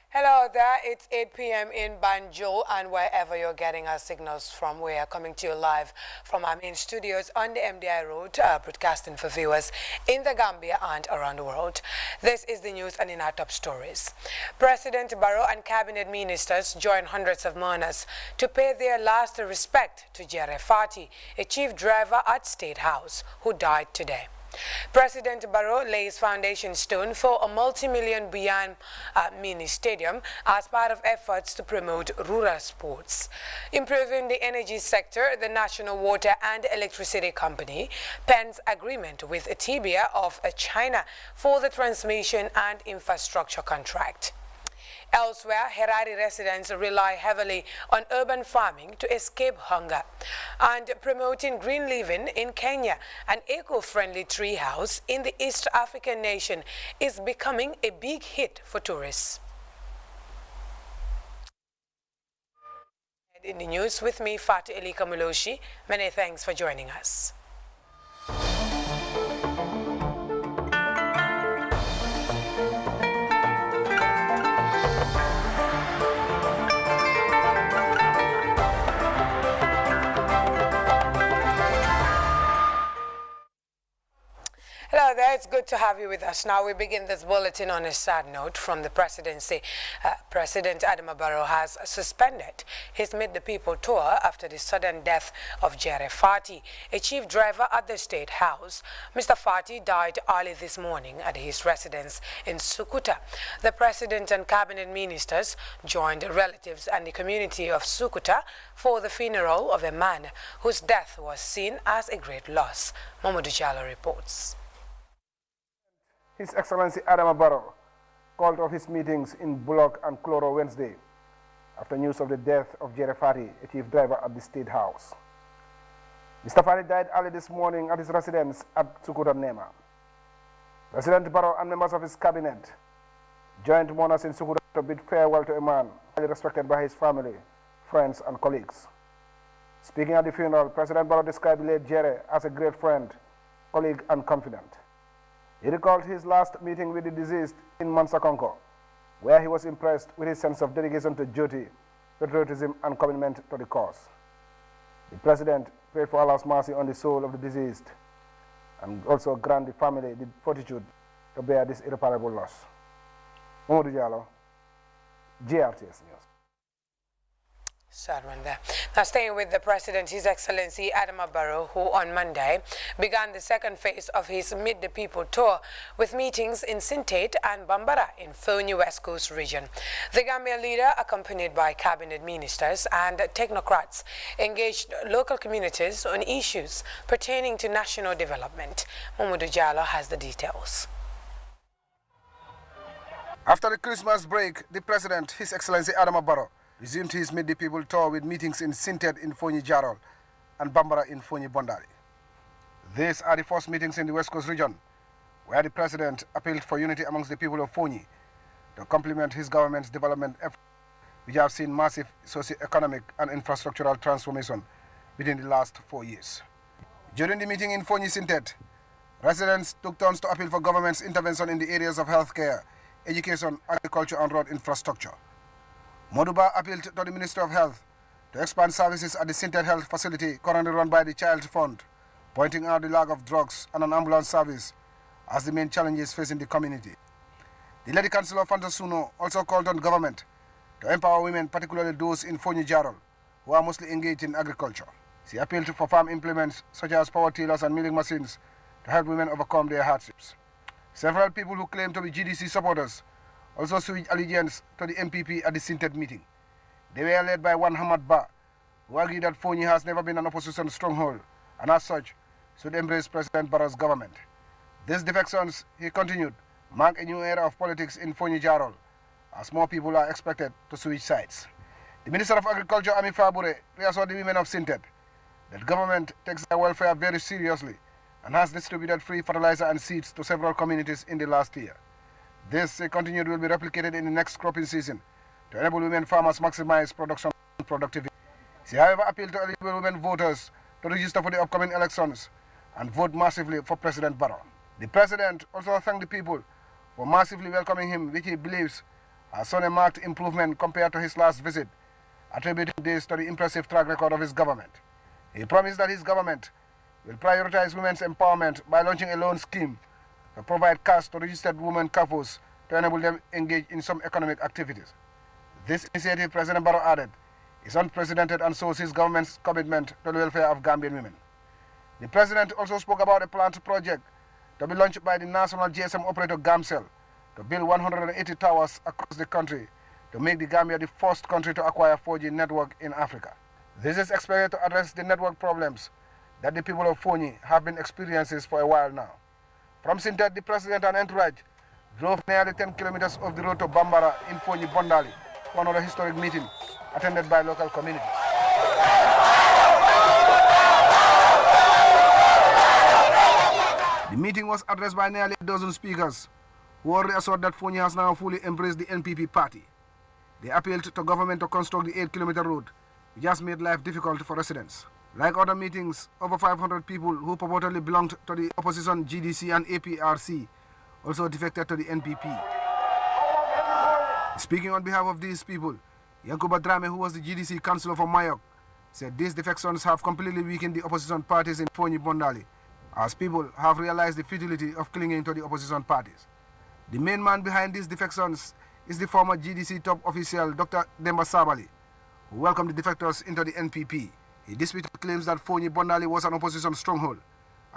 Hello there, it's 8 p.m. in Banjul, and wherever you're getting our signals from, we are coming to you live from our main studios on the MDI Road, broadcasting for viewers in the Gambia and around the world. This is the news and in our top stories. President Barrow and cabinet ministers joined hundreds of mourners to pay their last respect to GRTS, a chief driver at State House, who died today. President Barrow lays foundation stone for a multi-million Bian mini stadium as part of efforts to promote rural sports. Improving the energy sector, the National Water and Electricity Company pens agreement with Ethiopia of China for the transmission and infrastructure contract. Elsewhere, Harare residents rely heavily on urban farming to escape hunger. And promoting green living in Kenya, an eco-friendly tree house in the East African nation is becoming a big hit for tourists. In the news with me, Fatu Elika Muloshi. Many thanks for joining us. Hello there, it's good to have you with us. Now we begin this bulletin on a sad note from the presidency. President Adama Barrow has suspended his Meet the People tour after the sudden death of GRTS, a chief driver at the State House. Mr. Fati died early this morning at his residence in Sukuta. The president and cabinet ministers joined relatives and the community of Sukuta for the funeral of a man whose death was seen as a great loss. Mamadou Jallo reports. His Excellency Adama Barrow called off his meetings in Bullock and Cloro Wednesday after news of the death of GRTS, a chief driver at the State House. Mr. Fati died early this morning at his residence at Sukuta Nema. President Barrow and members of his cabinet joined mourners in Sukuta to bid farewell to a man highly respected by his family, friends, and colleagues. Speaking at the funeral, President Barrow described late Jere as a great friend, colleague, and confidant. He recalled his last meeting with the deceased in Mansakonko, where he was impressed with his sense of dedication to duty, patriotism, and commitment to the cause. The president prayed for Allah's mercy on the soul of the deceased and also grant the family the fortitude to bear this irreparable loss. Mamadou Jallo, GRTS News. Sad one there. Now staying with the president, His Excellency Adama Barrow, who on Monday began the second phase of his Meet the People tour with meetings in Sintate and Bambara in Foni West Coast region. The Gambia leader, accompanied by cabinet ministers and technocrats, engaged local communities on issues pertaining to national development. Mamadou Jallo has the details. After the Christmas break, the president, His Excellency Adama Barrow, resumed his Meet the People tour with meetings in Sintet in Foni Jarol and Bambara in Foni Bondari. These are the first meetings in the West Coast region, where the president appealed for unity amongst the people of Foni to complement his government's development efforts, which have seen massive socio-economic and infrastructural transformation within the last 4 years. During the meeting in Foni Sintet, residents took turns to appeal for government's intervention in the areas of healthcare, education, agriculture, and road infrastructure. Moduba appealed to the Ministry of Health to expand services at the Sintet Health Facility currently run by the Child Fund, pointing out the lack of drugs and an ambulance service as the main challenges facing the community. The Lady Councillor Fantasuno also called on government to empower women, particularly those in Fonyi Jarol, who are mostly engaged in agriculture. She appealed for farm implements such as power tillers and milling machines to help women overcome their hardships. Several people who claim to be GDC supporters also switched allegiance to the MPP at the Sintet meeting. They were led by one Hamad Ba, who argued that Fonyi has never been an opposition stronghold and as such should embrace President Barrow's government. These defections, he continued, mark a new era of politics in Fonyi Jarol, as more people are expected to switch sides. The Minister of Agriculture, Ami Fabure, reassured the women of Sintet that government takes their welfare very seriously and has distributed free fertilizer and seeds to several communities in the last year. This, he continued, will be replicated in the next cropping season to enable women farmers maximize production and productivity. She, however, appealed to eligible women voters to register for the upcoming elections and vote massively for President Barrow. The president also thanked the people for massively welcoming him, which he believes has shown a marked improvement compared to his last visit, attributing this to the impressive track record of his government. He promised that his government will prioritize women's empowerment by launching a loan scheme to provide cash to registered women couples to enable them engage in some economic activities. This initiative, President Barrow added, is unprecedented and shows his government's commitment to the welfare of Gambian women. The president also spoke about a planned project to be launched by the national GSM operator Gamcell to build 180 towers across the country to make the Gambia the first country to acquire 4G network in Africa. This is expected to address the network problems that the people of Fonyi have been experiencing for a while now. From Sintet, the president and entourage drove nearly 10 kilometers off the road to Bambara in Fonyi Bondali for another historic meeting attended by local communities. The meeting was addressed by nearly a dozen speakers who already assured that Fonyi has now fully embraced the NPP party. They appealed to government to construct the 8-kilometer road, which has made life difficult for residents. Like other meetings, over 500 people who purportedly belonged to the opposition GDC and APRC also defected to the NPP. Speaking on behalf of these people, Yankuba Drame, who was the GDC councillor for Mayok, said these defections have completely weakened the opposition parties in Fonyi Bondali, as people have realized the futility of clinging to the opposition parties. The main man behind these defections is the former GDC top official, Dr. Demba Sabali, who welcomed the defectors into the NPP. He disputed claims that Fonyi Bondali was an opposition stronghold,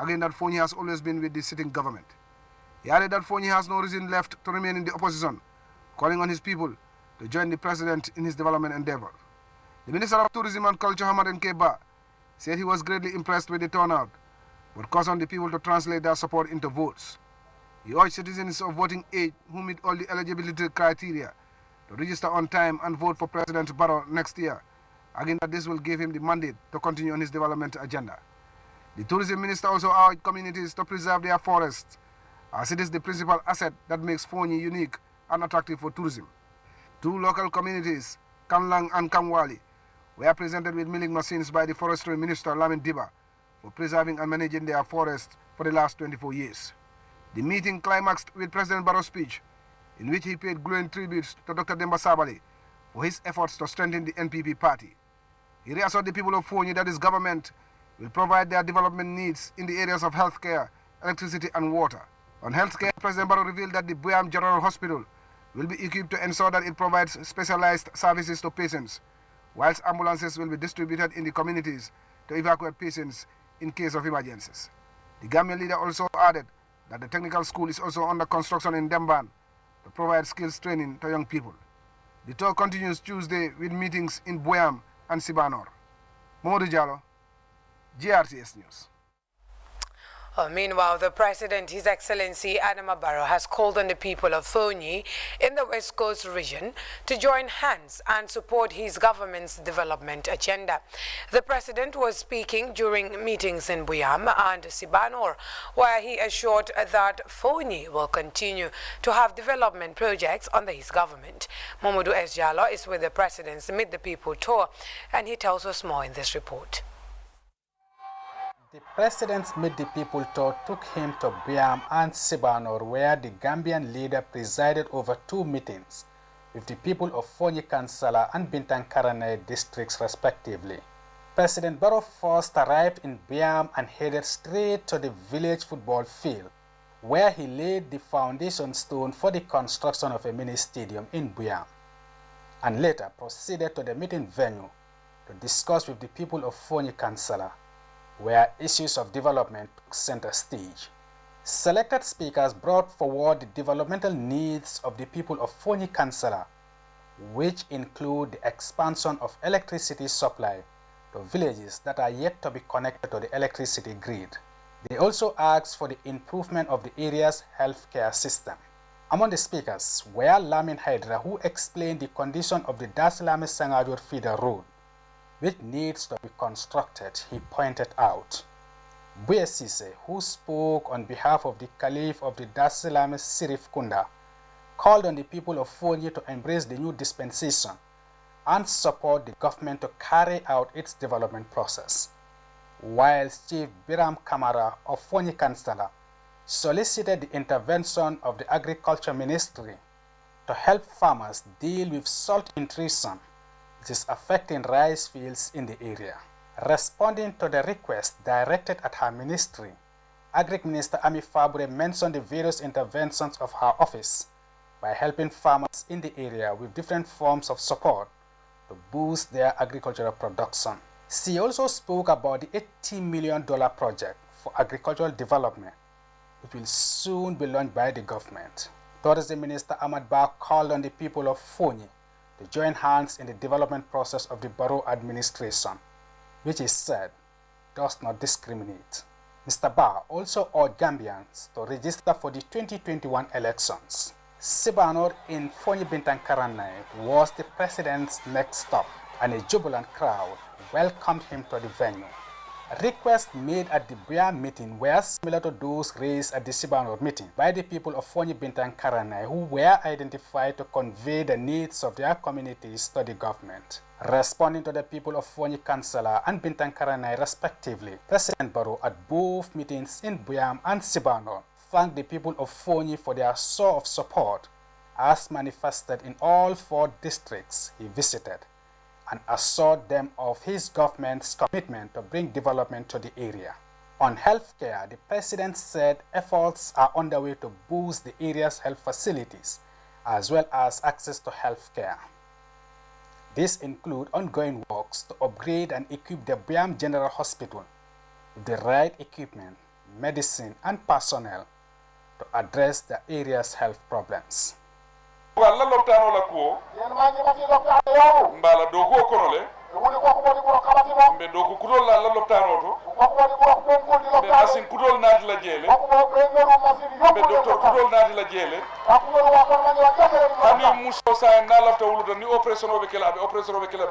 again that Fonyi has always been with the sitting government. He added that Fonyi has no reason left to remain in the opposition, calling on his people to join the president in his development endeavor. The Minister of Tourism and Culture, Hamad Nkeba, said he was greatly impressed with the turnout, but cautioned the people to translate their support into votes. He urged citizens of voting age who meet all the eligibility criteria to register on time and vote for President Barrow next year, again that this will give him the mandate to continue on his development agenda. The tourism minister also urged communities to preserve their forests, as it is the principal asset that makes Fonyi unique and attractive for tourism. Two local communities, Kanlang and Kamwali, were presented with milling machines by the forestry minister Lamin Diba for preserving and managing their forests for the last 24 years. The meeting climaxed with President Barrow's speech, in which he paid glowing tributes to Dr. Demba Sabali for his efforts to strengthen the NPP party. He reassured the people of Fonyi that his government will provide their development needs in the areas of healthcare, electricity and water. On healthcare, President Barrow revealed that the Buyam General Hospital will be equipped to ensure that it provides specialized services to patients, whilst ambulances will be distributed in the communities to evacuate patients in case of emergencies. The Gambian leader also added that the technical school is also under construction in Demban to provide skills training to young people. The tour continues Tuesday with meetings in Buyam and Sibanor. Modu Jallo, GRTS News. Meanwhile, the President, His Excellency Adama Barrow, has called on the people of Fonyi in the West Coast region to join hands and support his government's development agenda. The President was speaking during meetings in Buyam and Sibanor, where he assured that Fonyi will continue to have development projects under his government. Mamadou S. Jallo is with the President's Meet the People tour, and he tells us more in this report. The President's Meet the People tour took him to Buyam and Sibanor, where the Gambian leader presided over 2 meetings with the people of Fonyi Kansala and Bintang Karane districts respectively. President Barrow first arrived in Buyam and headed straight to the village football field, where he laid the foundation stone for the construction of a mini stadium in Buyam. and later proceeded to the meeting venue to discuss with the people of Fonyi Councillor, where issues of development took center stage. Selected speakers brought forward the developmental needs of the people of Fonyi Councillor, which include the expansion of electricity supply to villages that are yet to be connected to the electricity grid. They also asked for the improvement of the area's healthcare system. Among the speakers were Lamin Hydra, who explained the condition of the Dasilame Sangajur feeder road, which needs to be constructed, he pointed out. Buye Sise, who spoke on behalf of the Caliph of the Dasilame Sirif Kunda, called on the people of Fonyi to embrace the new dispensation and support the government to carry out its development process, whilst Chief Biram Kamara of Fonyi Councillor solicited the intervention of the Agriculture Ministry to help farmers deal with salt intrusion, which is affecting rice fields in the area. Responding to the request directed at her ministry, Agric Minister Ami Fabre mentioned the various interventions of her office by helping farmers in the area with different forms of support to boost their agricultural production. She also spoke about the $80 million project for agricultural development, which will soon be launched by the government. Tourism Minister Ahmad Ba called on the people of Fonyi to join hands in the development process of the borough administration, which he said does not discriminate. Mr. Ba also urged Gambians to register for the 2021 elections. Sibanor in Fonyi Bintang Karanai was the president's next stop, and a jubilant crowd welcomed him to the venue. Requests made at the Bria meeting were similar to those raised at the Sibanor meeting by the people of Fonyi Bintang Karanai, who were identified to convey the needs of their communities to the government. Responding to the people of Fonyi Councillor and Bintang Karanai respectively, President Barrow at both meetings in Buyam and Sibanor thanked the people of Fonyi for their show of support as manifested in all 4 districts he visited, and assured them of his government's commitment to bring development to the area. On healthcare, the president said efforts are underway to boost the area's health facilities as well as access to healthcare. These include ongoing works to upgrade and equip the Biam General Hospital with the right equipment, medicine, and personnel to address the area's health problems. Mbala dogo konole mbe dogo kudol la loptano to mbe masin kudol naati la jele mbe docteur kudol naati la jele hani muso sa na lafta wuludo ni operation obe kala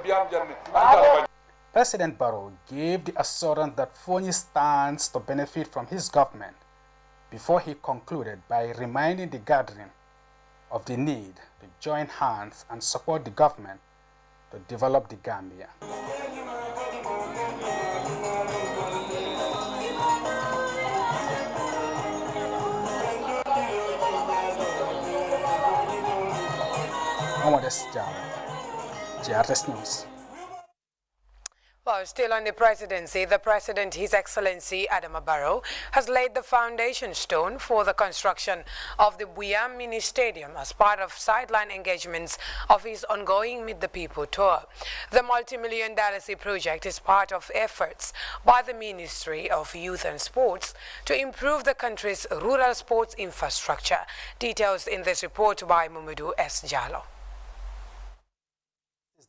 biam janne. President Barrow gave the assurance that Fonyi stands to benefit from his government before he concluded by reminding the gathering of the need to join hands and support the government to develop the Gambia. GRTS News. Well, still on the presidency, the President, His Excellency Adama Barrow, has laid the foundation stone for the construction of the Buyam Mini Stadium as part of sideline engagements of his ongoing Meet the People tour. The multi-million-dollar project is part of efforts by the Ministry of Youth and Sports to improve the country's rural sports infrastructure. Details in this report by Mamadou S. Jallo.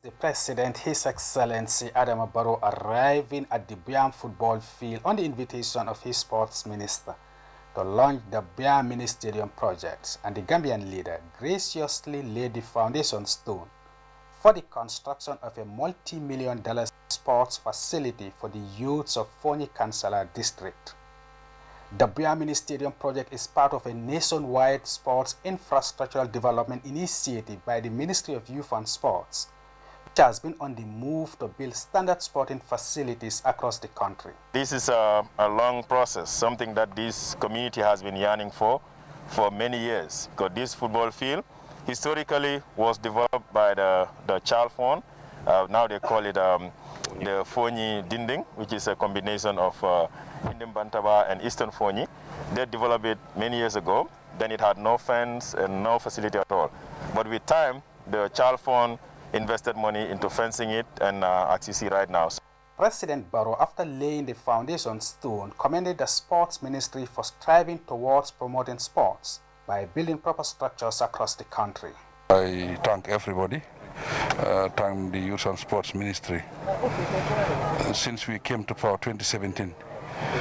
The President, His Excellency Adama Barrow, arriving at the Buyam football field on the invitation of his sports minister to launch the Buyam Mini Stadium project, and the Gambian leader graciously laid the foundation stone for the construction of a multi-million-dollar sports facility for the youths of Fonyi Councillor District. The Buyam Mini Stadium project is part of a nationwide sports infrastructural development initiative by the Ministry of Youth and Sports, which has been on the move to build standard sporting facilities across the country. This is a long process, something that this community has been yearning for many years, because this football field historically was developed by the Child Fund. Now they call it the Fonyi Dinding, which is a combination of Indian Bantaba and Eastern Fonyi. They developed it many years ago. Then it had no fence and no facility at all. But with time, the Child Fund invested money into fencing it, and as you see right now. President Barrow, after laying the foundation stone, commended the Sports Ministry for striving towards promoting sports by building proper structures across the country. I thank everybody, thank the Youth and Sports Ministry. Since we came to power 2017,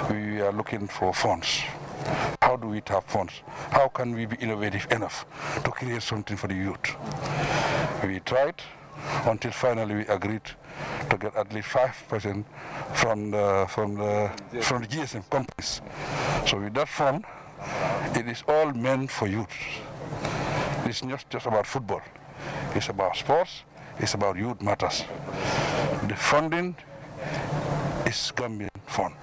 we are looking for funds. How do we tap funds? How can we be innovative enough to create something for the youth? We tried until finally we agreed to get at least 5% from the GSM companies. So with that fund, it is all meant for youth. It's not just about football. It's about sports. It's about youth matters. The funding is Gambian fund.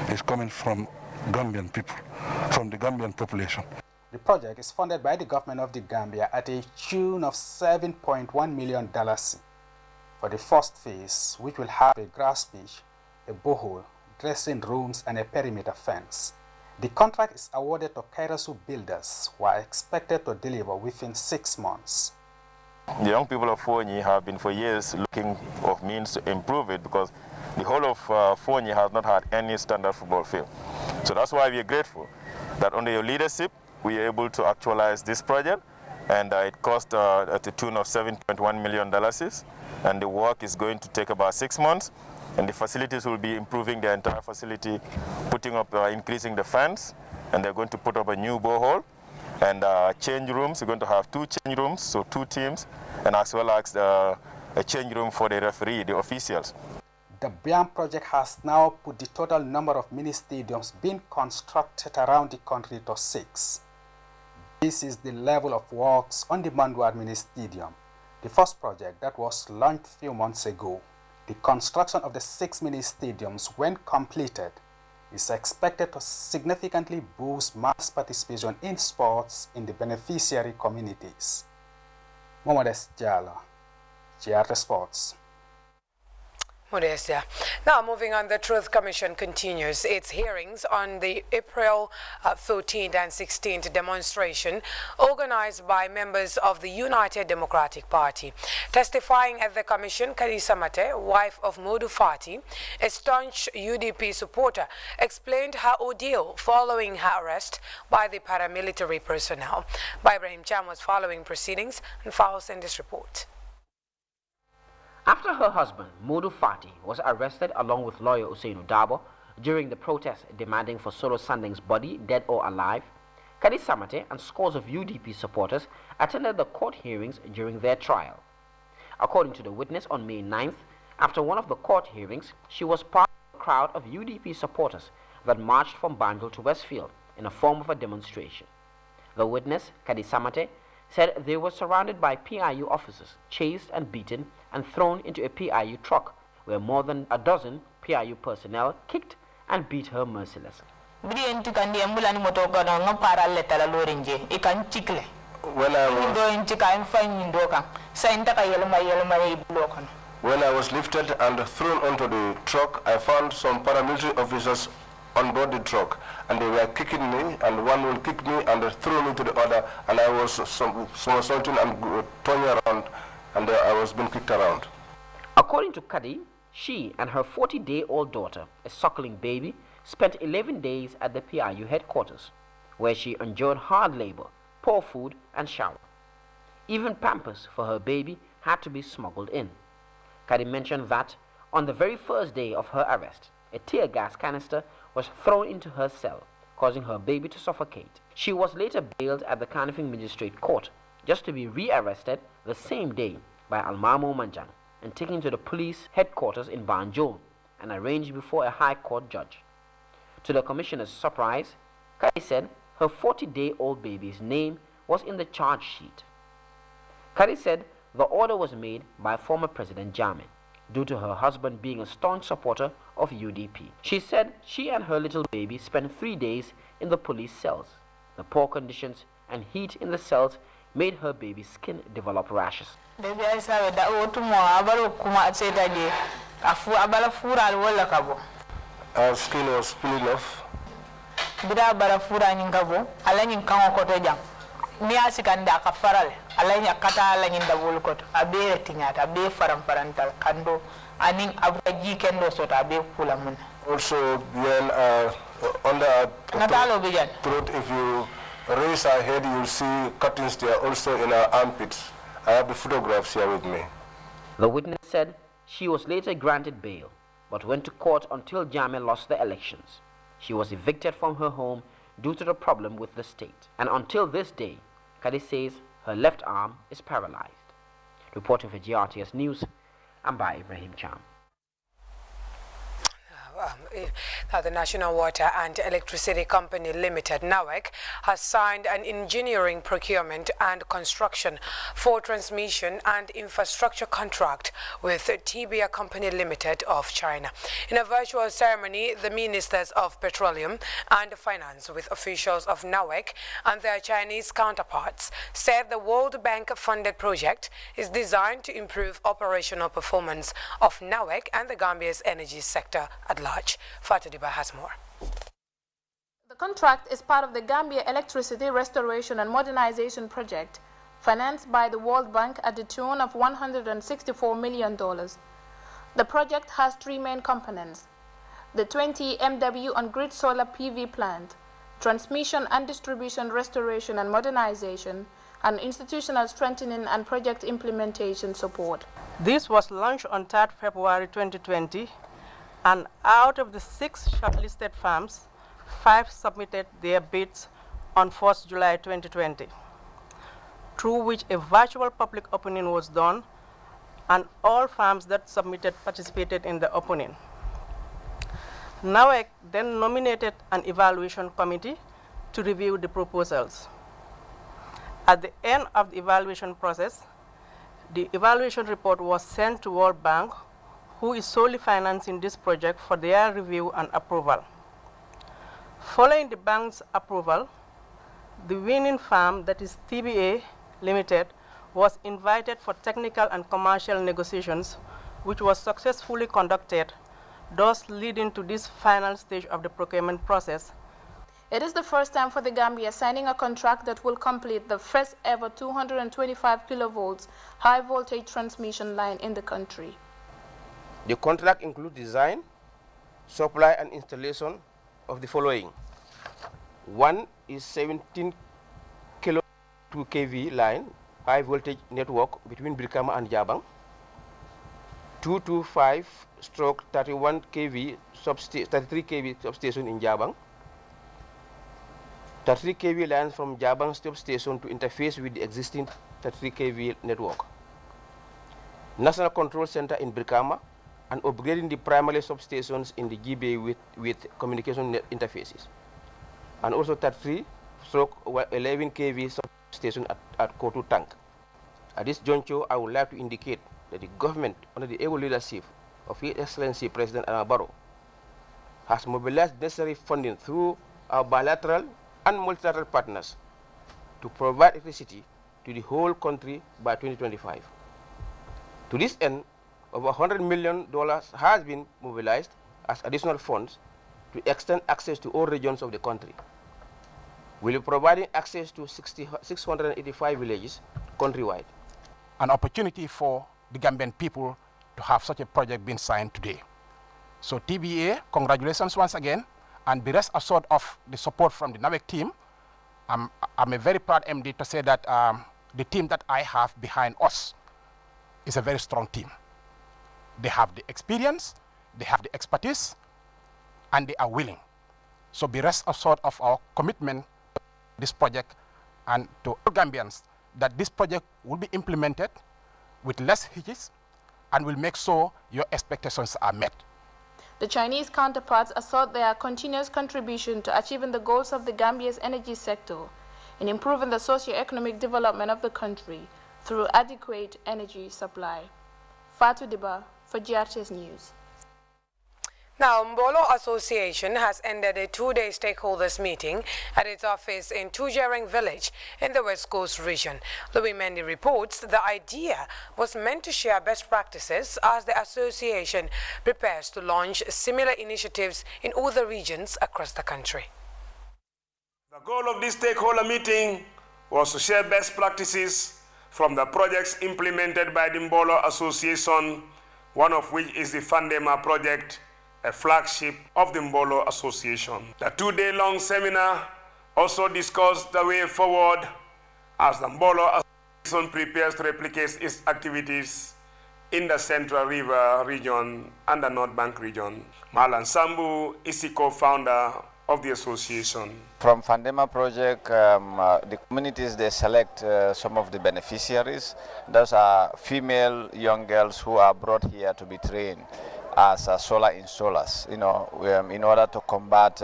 It's coming from Gambian people, from the Gambian population. The project is funded by the government of the Gambia at a tune of $7.1 million for the first phase, which will have a grass pitch, a borehole, dressing rooms, and a perimeter fence. The contract is awarded to Kairasu Builders, who are expected to deliver within 6 months. The young people of Fonyi have been for years looking for means to improve it, because the whole of Fonyi has not had any standard football field. So that's why we are grateful that under your leadership, we are able to actualize this project, and it cost at the tune of $7.1 million, and the work is going to take about 6 months, and the facilities will be improving the entire facility, putting up, increasing the fence, and they're going to put up a new borehole, and change rooms. We're going to have 2 change rooms, so 2 teams, and as well as a change room for the referee, the officials. The BIAM project has now put the total number of mini stadiums being constructed around the country to 6. This is the level of works on the Mandwar Mini Stadium, the first project that was launched a few months ago. The construction of the 6 mini stadiums, when completed, is expected to significantly boost mass participation in sports in the beneficiary communities. Momodes Jala, GRTS Sports. Modestia. Now, moving on, the Truth Commission continues its hearings on the April 13th and 16th demonstration organized by members of the United Democratic Party. Testifying at the commission, Kadisa Mate, wife of Modu Fati, a staunch UDP supporter, explained her ordeal following her arrest by the paramilitary personnel. Ibrahim Cham was following proceedings and files in this report. After her husband, Modu Fati, was arrested along with lawyer Usainu Dabo during the protest demanding for Solo Sanding's body, dead or alive, Kadi Samate and scores of UDP supporters attended the court hearings during their trial. According to the witness on May 9th, after one of the court hearings, she was part of a crowd of UDP supporters that marched from Banjul to Westfield in a form of a demonstration. The witness, Kadi Samate, said they were surrounded by PIU officers, chased and beaten, and thrown into a PIU truck, where more than a dozen PIU personnel kicked and beat her mercilessly. When I was lifted and thrown onto the truck, I found some paramilitary officers on board the truck, and they were kicking me, and one will kick me and throw me to the other, and I was somersaulting and turning around, and I was being kicked around. According to Kadi, she and her 40-day-old daughter, a suckling baby, spent 11 days at the PIU headquarters, where she endured hard labor, poor food, and shower. Even pampers for her baby had to be smuggled in. Kadi mentioned that on the very first day of her arrest, a tear gas canister was thrown into her cell, causing her baby to suffocate. She was later bailed at the Kanifing Magistrate Court, just to be re-arrested the same day by Almamo Manjang and taken to the police headquarters in Banjul and arraigned before a high court judge. To the commissioner's surprise, Kadi said her 40-day-old baby's name was in the charge sheet. Kadi said the order was made by former President Jammeh, due to her husband being a staunch supporter of UDP. She said she and her little baby spent 3 days in the police cells. The poor conditions and heat in the cells made her baby's skin develop rashes. Our skin was peeling off. niasi kanda ka faral alanya kata alanya ndabul ko abe tinyata abe farantal kando aning abraji kendo sota abe pulamun. Also, when under throat, if you raise our head, you'll see cuttings there also in our armpits. I have the photographs here with me. The witness said she was later granted bail, but went to court until Jammeh lost the elections. She was evicted from her home due to the problem with the state. And until this day, Kadi says her left arm is paralyzed. Reporting for GRTS News, I'm by Ibrahim Cham. Now, the National Water and Electricity Company Limited, NAWEC, has signed an engineering, procurement and construction for transmission and infrastructure contract with TBA Company Limited of China. In a virtual ceremony, the ministers of Petroleum and Finance with officials of NAWEC and their Chinese counterparts said the World Bank-funded project is designed to improve operational performance of NAWEC and the Gambia's energy sector at large. Fatadiba has more. The contract is part of the Gambia Electricity Restoration and Modernization Project, financed by the World Bank at the tune of $164 million. The project has three main components: the 20 MW on-grid solar PV plant, transmission and distribution restoration and modernization, and institutional strengthening and project implementation support. This was launched on 3rd February 2020. And out of the 6 shortlisted firms, 5 submitted their bids on 1st July 2020, through which a virtual public opening was done, and all firms that submitted participated in the opening. NAWEC then nominated an evaluation committee to review the proposals. At the end of the evaluation process, the evaluation report was sent to World Bank, who is solely financing this project, for their review and approval. Following the bank's approval, the winning firm, that is TBA Limited, was invited for technical and commercial negotiations, which was successfully conducted, thus leading to this final stage of the procurement process. It is the first time for the Gambia signing a contract that will complete the first ever 225 kilovolts high voltage transmission line in the country. The contract includes design, supply and installation of the following. One is 17 kilo 2 kV line, high voltage network between Brikama and Jabang. 225/31 kV 33 kV substation in Jabang. 33 kV lines from Jabang substation to interface with the existing 33 kV network. National Control Center in Brikama, and upgrading the primary substations in the GBA with communication net interfaces. And also 33/11 kV substation at Kotu Tank. At this juncture, I would like to indicate that the government, under the able leadership of His Excellency President Adama Barrow, has mobilized necessary funding through our bilateral and multilateral partners to provide electricity to the whole country by 2025. To this end, over $100 million has been mobilized as additional funds to extend access to all regions of the country. We'll be providing access to 685 villages countrywide. An opportunity for the Gambian people to have such a project being signed today. So TBA, congratulations once again, and be rest assured of the support from the NAWEC team. I'm a very proud MD to say that the team that I have behind us is a very strong team. They have the experience, they have the expertise, and they are willing. So be rest assured of our commitment to this project and to all Gambians that this project will be implemented with less hitches and will make sure your expectations are met. The Chinese counterparts assert their continuous contribution to achieving the goals of the Gambia's energy sector in improving the socio-economic development of the country through adequate energy supply. Fatou Diba for GRTS News. Now, Mbolo Association has ended a 2-day stakeholders meeting at its office in Tujereng Village in the West Coast region. Louis Mendy reports the idea was meant to share best practices as the association prepares to launch similar initiatives in other regions across the country. The goal of this stakeholder meeting was to share best practices from the projects implemented by the Mbolo Association, one of which is the Fandema project, a flagship of the Mbolo Association. The two-day-long seminar also discussed the way forward as the Mbolo Association prepares to replicate its activities in the Central River region and the North Bank region. Malan Sambu is the co-founder of the association. From Fandema project, the communities, they select some of the beneficiaries. Those are female young girls who are brought here to be trained as solar installers, in order to combat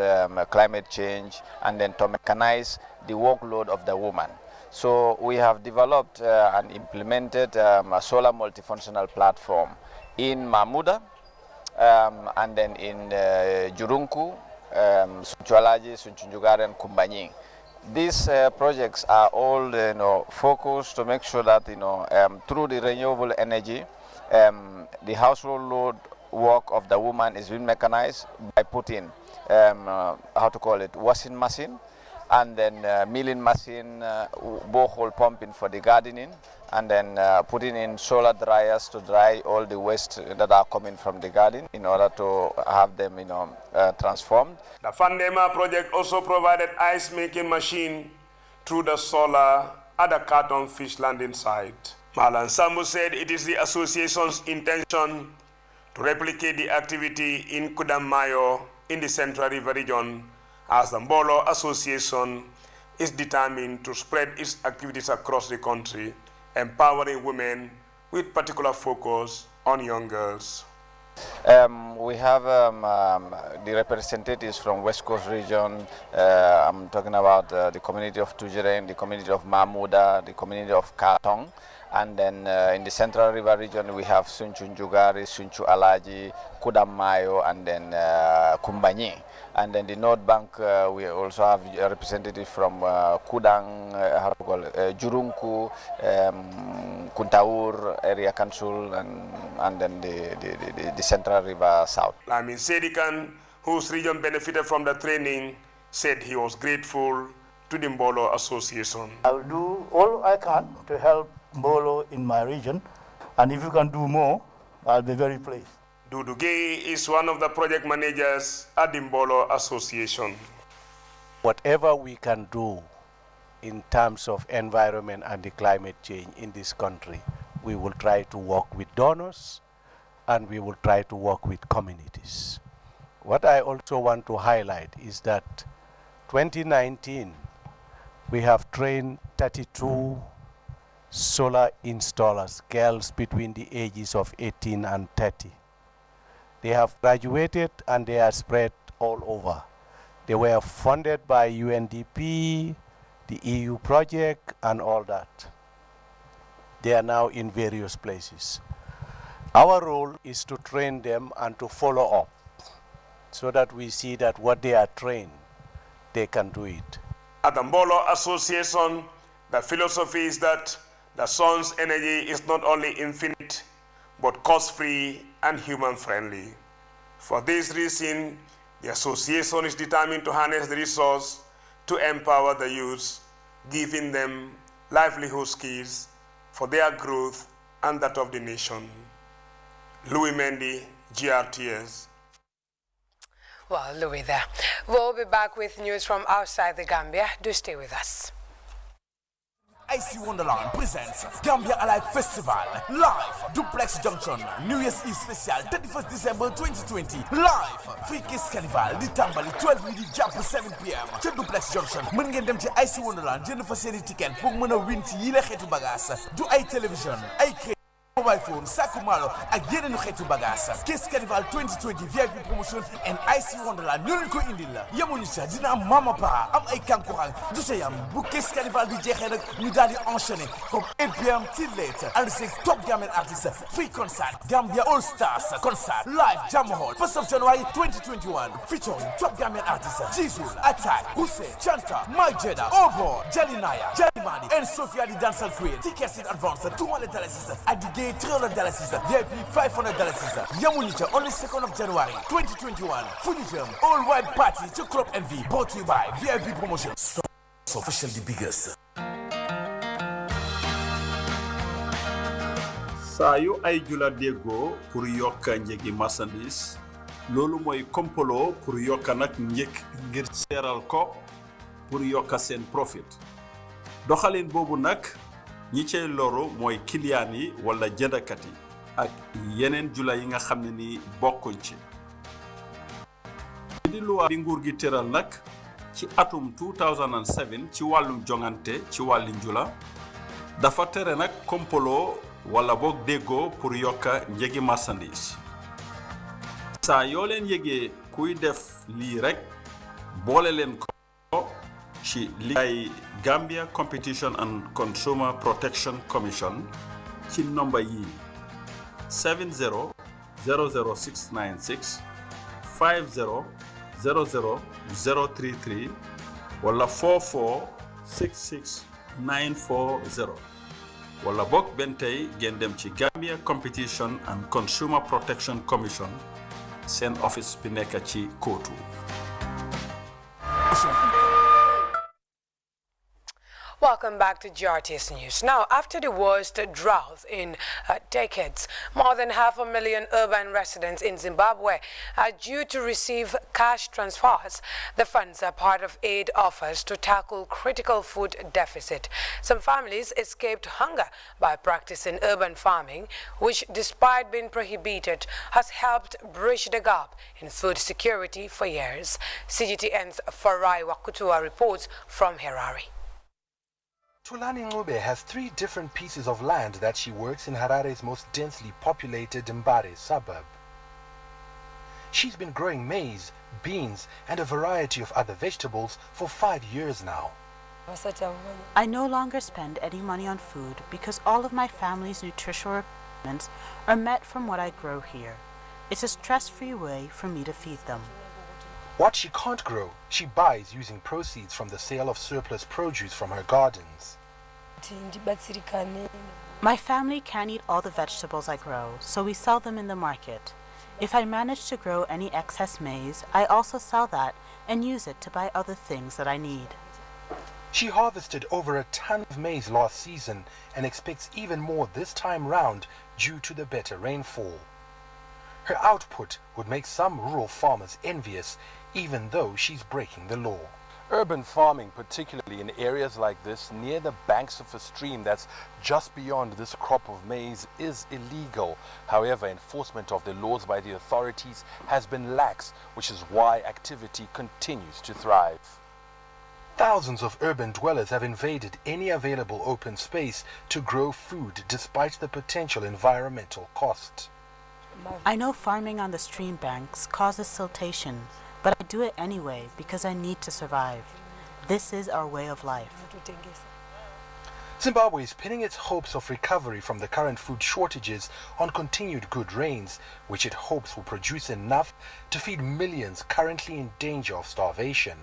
climate change and then to mechanize the workload of the woman. So we have developed and implemented a solar multifunctional platform in Mamuda and then in Jurunku, Sunchualaji, Sunchunjugari, and Kumbanyi. These projects are all focused to make sure that through the renewable energy, the household load work of the woman is being mechanized by putting washing machine, and then milling machine, borehole pumping for the gardening, and then putting in solar dryers to dry all the waste that are coming from the garden in order to have them transformed. The Fandema project also provided ice making machine through the solar at the Carton Fish Landing site. Malan Sambu said it is the association's intention to replicate the activity in Kudamayo in the Central River region, as the Mbolo Association is determined to spread its activities across the country, empowering women with particular focus on young girls. We have the representatives from West Coast region. I'm talking about the community of Tujeren, the community of Mamuda, the community of Katong. And then in the Central River region, we have Sunchunjugari, Sunchualaji, Kudamayo, and then Kumbanyi. And then the North Bank, we also have a representative from Kudang, Jurunku, Kuntaur Area Council, and then the Central River South. Lamin Sedikan, whose region benefited from the training, said he was grateful to the Mbolo Association. I will do all I can to help Mbolo in my region, and if you can do more, I'll be very pleased. Dudu Gay is one of the project managers at the Mbolo Association. Whatever we can do in terms of environment and the climate change in this country, we will try to work with donors and we will try to work with communities. What I also want to highlight is that 2019, we have trained 32 solar installers, girls between the ages of 18 and 30. They have graduated and they are spread all over. They were funded by UNDP, the EU project, and all that. They are now in various places. Our role is to train them and to follow up so that we see that what they are trained, they can do it. At the Mbolo Association, the philosophy is that the sun's energy is not only infinite, but cost-free and human-friendly. For this reason, the association is determined to harness the resource to empower the youth, giving them livelihood skills for their growth and that of the nation. Louis Mendy, GRTS. Well, Louis there. We'll be back with news from outside the Gambia. Do stay with us. IC Wonderland presents Gambia Alive Festival live Duplex Junction New Year's Eve special 31st December 2020 live Free Kiss Carnival di tàmbali 12 midi jàpp 7 PM ca Duplex Junction mën ngeen dem ci IC Wonderland jënd fa seeni ticket pour mën a win ci yile xeetu bagage du ay télévision ay mobile phone, saku malo, ak yeneen xeetu bagage. Kiss Carnival 2020 VIP promotion and IC Wonderland ñoo leen ko indil la. Yemuñu sa dina am mama pa am ay kankurang du sa yam bu Kiss Carnival bi jeexee nag ñu daal di enchaîner from 8 PM till late and c'est top Gambian artists free concert Gambia All Stars concert live Jam Hall 1st of January 2021 featuring top Gambian artists Jizul, Attack, Hussein, Chanta, Mike Jeda, Obo, Jalinaya, Jalimani and Sophia the Dancehall Queen. Tickets in advance $200 at the gate $300 VIP $500. Yamunita only 2nd of January 2021. Funitum all white party to Club Envy brought to you by VIP Promotion. So officially the biggest. saa yu ay jula déggoo pour yokka njëgi marchandise loolu mooy kompolo pour yokka nag njëg ngir seeral ko pour yokka seen profit doxalin boobu nag ñi cey loru mooy client yi wala jëndakat yi ak yeneen jula yi nga xam ne ni bokkuñ ci di luwaa bi nguur gi tëral nag ci atum 2007 ci wàllum jongante ci wàlli njula dafa tere nag kompolo wala boog déggoo pour yokka njëgi marchandise saa yoo leen yëgee kuy def lii rek boole leen ko ci li Gambia Competition and Consumer Protection Commission ci nomba yi 70-00696 50-00033 wala 44-66-940 wala bokk benn tey ngeen dem ci Gambia Competition and Consumer Protection Commission seen office bi nekk ci Kotu. Welcome back to GRTS News. Now, after the worst drought in decades, more than 500,000 urban residents in Zimbabwe are due to receive cash transfers. The funds are part of aid offers to tackle critical food deficit. Some families escaped hunger by practicing urban farming, which, despite being prohibited, has helped bridge the gap in food security for years. CGTN's Farai Wakutua reports from Harare. Tulani Ngube has 3 different pieces of land that she works in Harare's most densely populated Mbare suburb. She's been growing maize, beans, and a variety of other vegetables for 5 years now. I no longer spend any money on food because all of my family's nutritional requirements are met from what I grow here. It's a stress-free way for me to feed them. What she can't grow, she buys using proceeds from the sale of surplus produce from her gardens. My family can't eat all the vegetables I grow, so we sell them in the market. If I manage to grow any excess maize, I also sell that and use it to buy other things that I need. She harvested over a ton of maize last season and expects even more this time round due to the better rainfall. Her output would make some rural farmers envious, even though she's breaking the law. Urban farming, particularly in areas like this, near the banks of a stream that's just beyond this crop of maize, is illegal. However, enforcement of the laws by the authorities has been lax, which is why activity continues to thrive. Thousands of urban dwellers have invaded any available open space to grow food despite the potential environmental cost. I know farming on the stream banks causes siltation, but I do it anyway because I need to survive. This is our way of life. Zimbabwe is pinning its hopes of recovery from the current food shortages on continued good rains, which it hopes will produce enough to feed millions currently in danger of starvation.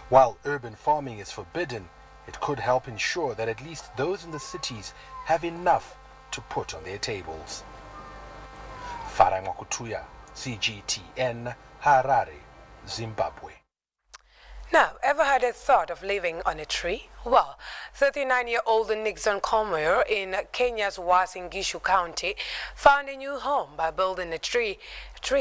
While urban farming is forbidden, it could help ensure that at least those in the cities have enough to put on their tables. Farai Mwakutuya, CGTN, Harare, Zimbabwe. Now, ever had a thought of living on a tree? Well, 39-year-old Nixon Comer in Kenya's Uasin Gishu County found a new home by building a tree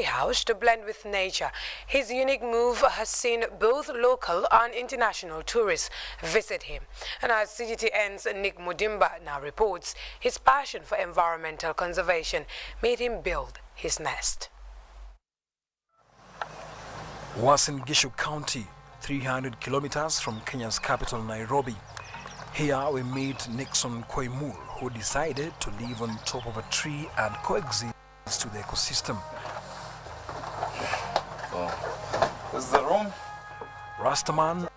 house to blend with nature. His unique move has seen both local and international tourists visit him. And as CGTN's Nick Mudimba now reports, his passion for environmental conservation made him build his nest. Uasin Gishu County, 300 kilometers from Kenya's capital, Nairobi. Here we meet Nixon Koimul, who decided to live on top of a tree and coexist to the ecosystem. This is the room. Rastaman,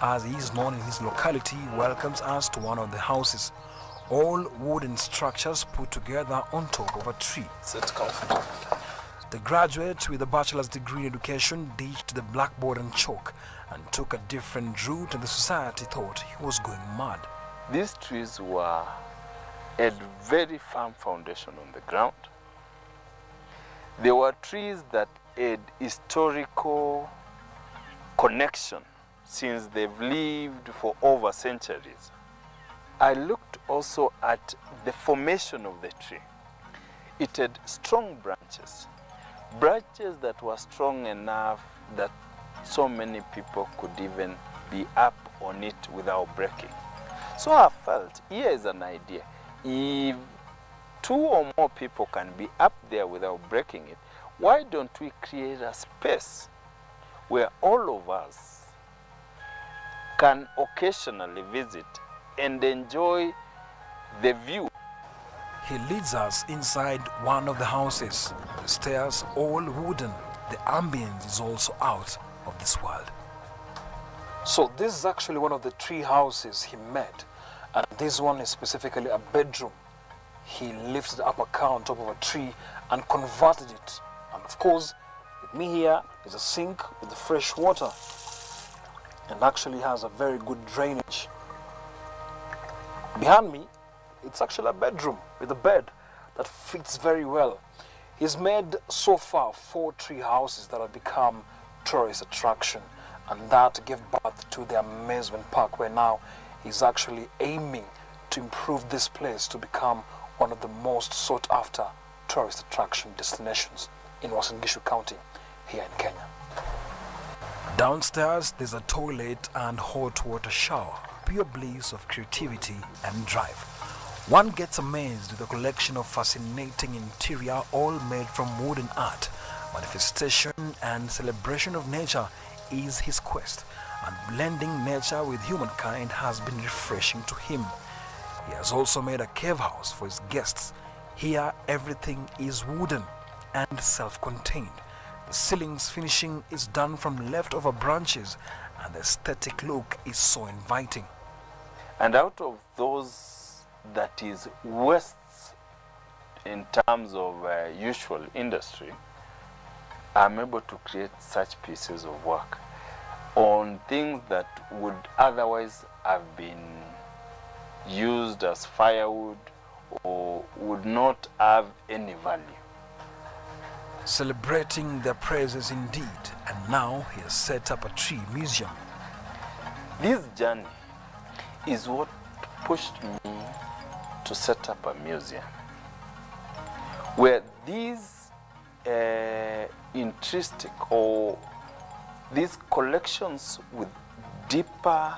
as he is known in his locality, welcomes us to one of the houses. All wooden structures put together on top of a tree. Sit comfortable. The graduate with a bachelor's degree in education ditched the blackboard and chalk and took a different route, and the society thought he was going mad. These trees had very firm foundation on the ground. They were trees that had historical connection since they've lived for over centuries. I looked looked also at the formation of the tree. It had strong branches, branches that were strong enough that so many people could even be up on it without breaking. So I felt, here is an idea. If 2 or more people can be up there without breaking it, why don't we create a space where all of us can occasionally visit and enjoy the view. He leads us inside one of the houses. The stairs all wooden. The ambience is also out of this world. So this is actually one of the 3 houses he made, and this one is specifically a bedroom. He lifted up a car on top of a tree and converted it. And of course, with me here is a sink with the fresh water, and actually has a very good drainage. Behind me, it's actually a bedroom with a bed that fits very well. He's made so far 4 tree houses that have become tourist attraction, and that gave birth to the amusement park, where now he's actually aiming to improve this place to become one of the most sought after tourist attraction destinations in Uasin Gishu County here in Kenya. Downstairs, there's a toilet and hot water shower, pure bliss of creativity and drive. One gets amazed with a collection of fascinating interior, all made from wooden art. Manifestation and celebration of nature is his quest, and blending nature with humankind has been refreshing to him. He has also made a cave house for his guests. Here, everything is wooden and self-contained. The ceiling's finishing is done from leftover branches, and the aesthetic look is so inviting. And out of those that is wastes in terms of usual industry, I'm able to create such pieces of work on things that would otherwise have been used as firewood or would not have any value. Celebrating their praises indeed, and now he has set up a tree museum. This journey is what pushed me to set up a museum where these intrinsic or these collections with deeper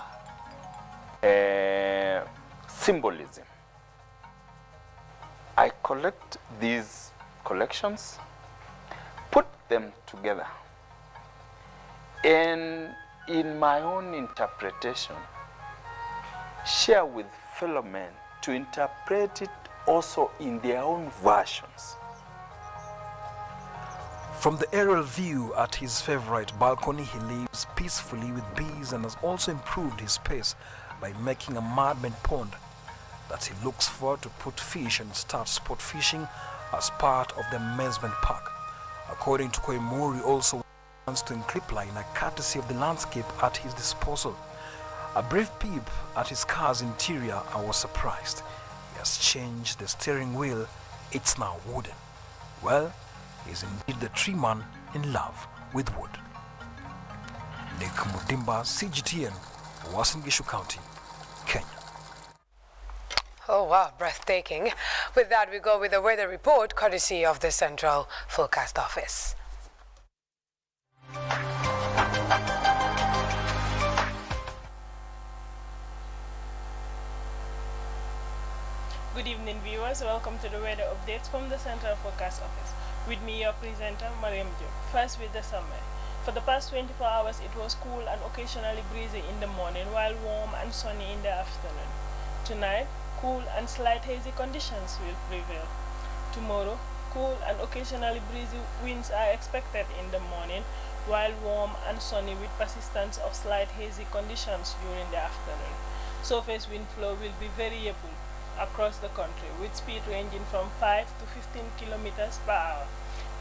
symbolism. I collect these collections, put them together, and in my own interpretation, share with fellow men to interpret it also in their own versions. From the aerial view at his favorite balcony, he lives peacefully with bees and has also improved his space by making a mud-made pond that he looks for to put fish and start sport fishing as part of the amusement park. According to Koimuri, also wants to include line a courtesy of the landscape at his disposal. A brief peep at his car's interior, I was surprised. He has changed the steering wheel, it's now wooden. Well, he's indeed the tree man in love with wood. Nick Mudimba, CGTN, Uasin Gishu County, Kenya. Oh wow, breathtaking. With that, we go with the weather report courtesy of the Central Forecast Office. Good evening, viewers. Welcome to the weather updates from the Central Forecast Office. With me, your presenter, Mariam Jo. First with the summer. For the past 24 hours, it was cool and occasionally breezy in the morning, while warm and sunny in the afternoon. Tonight, cool and slight hazy conditions will prevail. Tomorrow, cool and occasionally breezy winds are expected in the morning, while warm and sunny with persistence of slight hazy conditions during the afternoon. Surface wind flow will be variable across the country, with speed ranging from 5 to 15 kilometers per hour.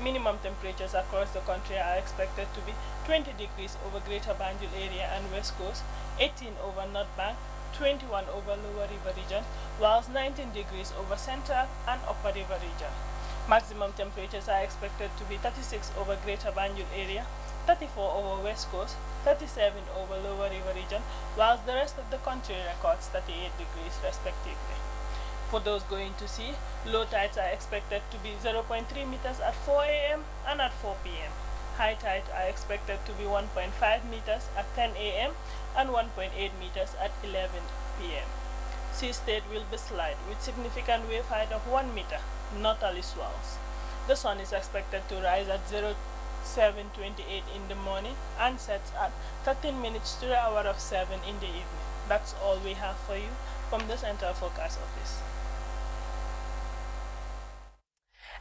Minimum temperatures across the country are expected to be 20 degrees over Greater Banjul area and West Coast, 18 over North Bank, 21 over Lower River region, whilst 19 degrees over Central and Upper River region. Maximum temperatures are expected to be 36 over Greater Banjul area, 34 over West Coast, 37 over Lower River Region, whilst the rest of the country records 38 degrees respectively. For those going to sea, low tides are expected to be 0.3 meters at 4 a.m. and at 4 p.m. High tides are expected to be 1.5 meters at 10 a.m. and 1.8 meters at 11 p.m. Sea state will be slight with significant wave height of 1 meter, northerly swells. The sun is expected to rise at 07:28 in the morning and sets at 13 minutes to the hour of 7 in the evening. That's all we have for you from the Central Forecast Office.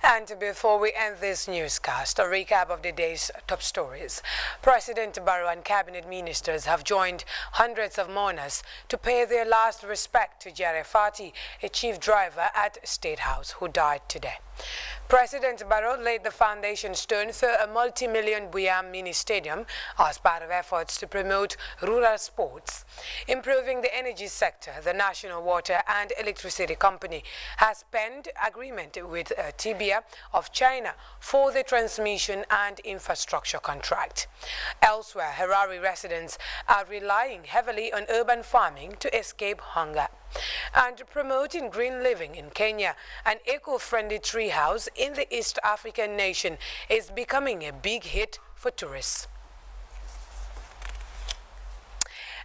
And before we end this newscast, a recap of the day's top stories. President Barrow and cabinet ministers have joined hundreds of mourners to pay their last respect to GRTS, a chief driver at State House who died today. President Barrow laid the foundation stone for a multi-million Buyam mini stadium as part of efforts to promote rural sports. Improving the energy sector, the National Water and Electricity Company has penned agreement with Tibia of China for the transmission and infrastructure contract. Elsewhere, Harare residents are relying heavily on urban farming to escape hunger. And promoting green living in Kenya, an eco-friendly treehouse in the East African nation is becoming a big hit for tourists.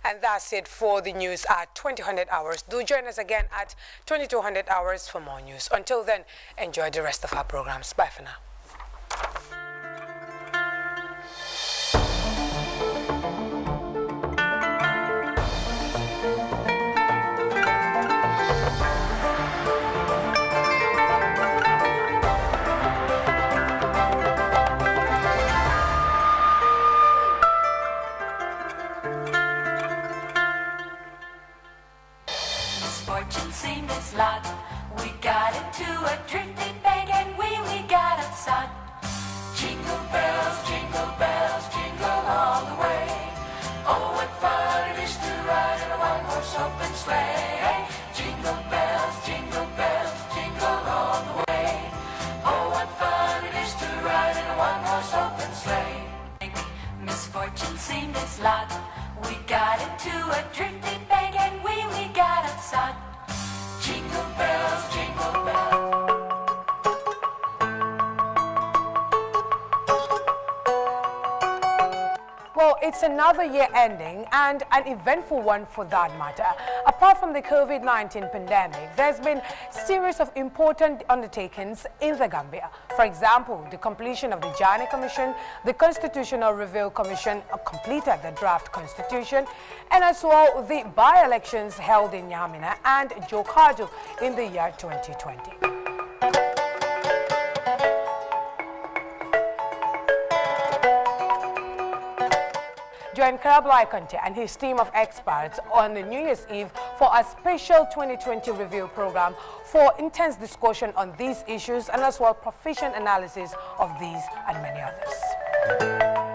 And that's it for the news at 2000 hours. Do join us again at 2200 hours for more news. Until then, enjoy the rest of our programs. Bye for now. Misfortune seemed its lot. We got into a drifting bank and we got upset. Jingle bells, jingle all the way. Oh, what fun it is to ride in a one-horse open sleigh. Jingle bells, jingle all the way. Oh, what fun it is to ride in a one-horse open sleigh. Misfortune seemed its lot. We got into a drifting bank and we got upset. Jingle bells, jingle bells. Well, it's another year ending and an eventful one for that matter. Apart from the COVID-19 pandemic, there's been a series of important undertakings in the Gambia. For example, the completion of the Jani Commission, the Constitutional Review Commission completed the draft constitution, and as well the by-elections held in Yamina and Jokadu in the year 2020. Join Karabla Ikonte and his team of experts on the New Year's Eve for a special 2020 review program for intense discussion on these issues and as well proficient analysis of these and many others.